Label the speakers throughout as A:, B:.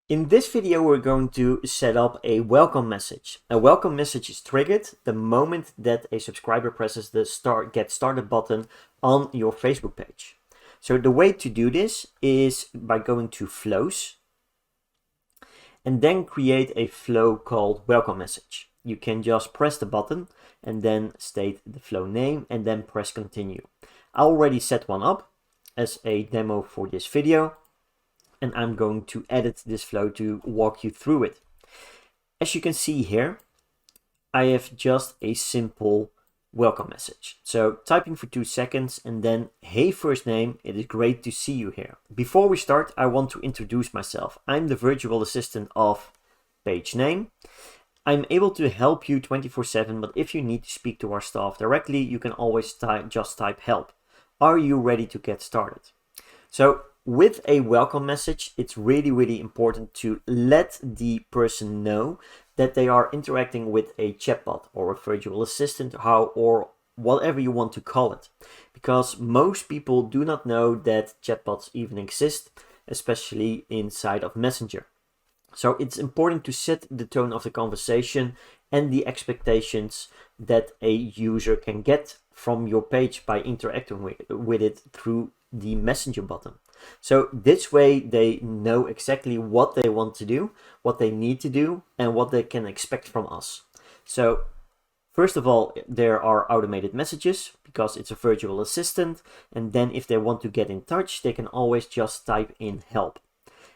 A: In this video, we're going to set up a welcome message. A welcome message is triggered the moment that a subscriber presses the Get Started button on your Facebook page. So the way to do this is by going to Flows and then create a flow called welcome message. You can just press the button and then state the flow name and then press continue. I already set one up as a demo for this video, and I'm going to edit this flow to walk you through it. As you can see here, I have just a simple welcome message. So typing for 2 seconds and then, hey first name, it is great to see you here. Before we start, I want to introduce myself. I'm the virtual assistant of page name. I'm able to help you 24/7, but if you need to speak to our staff directly, you can always just type help. Are you ready to get started? So with a welcome message, it's really important to let the person know that they are interacting with a chatbot or a virtual assistant, or whatever you want to call it, because most people do not know that chatbots even exist, especially inside of Messenger. So it's important to set the tone of the conversation and the expectations that a user can get from your page by interacting with it through the Messenger button. So this way they know exactly what they want to do, what they need to do, and what they can expect from us. So first of all, there are automated messages because it's a virtual assistant. And then if they want to get in touch, they can always just type in help.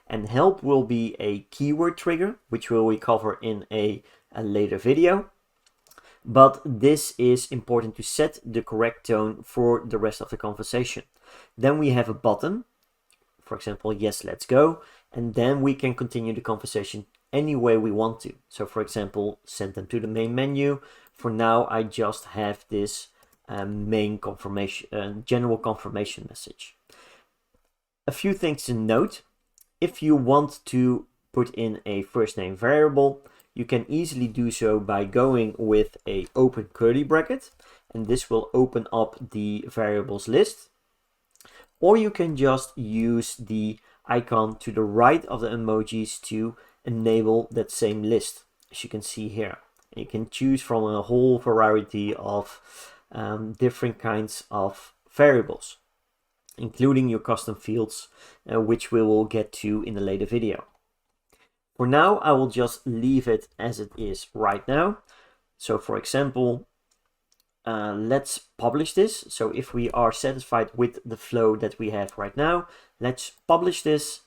A: And help will be a keyword trigger, which we will cover in a later video. But this is important to set the correct tone for the rest of the conversation. Then we have a button, for example, yes, let's go. And then we can continue the conversation any way we want to. So for example, send them to the main menu. For now, I just have this main confirmation, general confirmation message. A few things to note. If you want to put in a first name variable, you can easily do so by going with a open curly bracket, and this will open up the variables list. Or you can just use the icon to the right of the emojis to enable that same list, as you can see here. You can choose from a whole variety of different kinds of variables, including your custom fields, which we will get to in a later video. For now, I will just leave it as it is right now. So for example, let's publish this. So if we are satisfied with the flow that we have right now, let's publish this.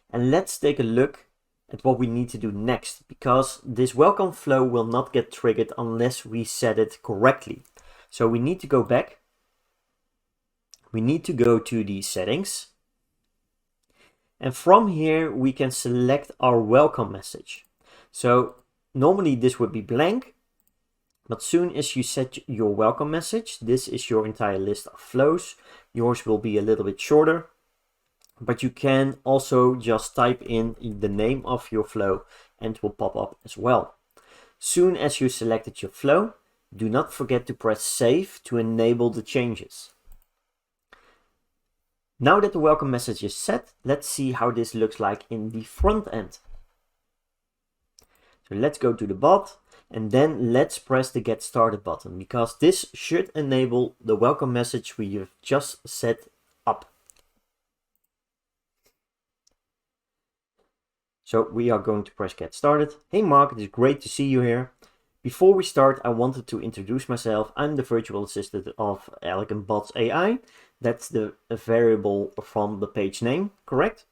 A: And let's take a look at what we need to do next, because this welcome flow will not get triggered unless we set it correctly. So we need to go back. We need to go to the settings. And from here, we can select our welcome message. So normally this would be blank, but soon as you set your welcome message, this is your entire list of flows. Yours will be a little bit shorter, but you can also just type in the name of your flow and it will pop up as well. Soon as you selected your flow, do not forget to press save to enable the changes. Now that the welcome message is set, let's see how this looks like in the front end. So let's go to the bot and then let's press the Get Started button, because this should enable the welcome message we have just set up. So we are going to press Get Started. Hey Mark, it is great to see you here. Before we start, I wanted to introduce myself. I'm the virtual assistant of Elegant Bots AI. That's the variable from the page name, correct?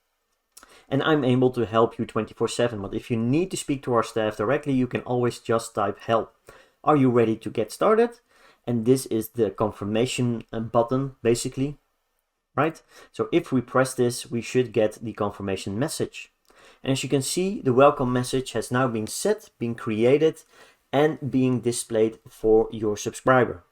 A: And I'm able to help you 24/7. But if you need to speak to our staff directly, you can always just type help. Are you ready to get started? And this is the confirmation button, basically, right? So if we press this, we should get the confirmation message. And as you can see, the welcome message has now been set, been created, and being displayed for your subscriber.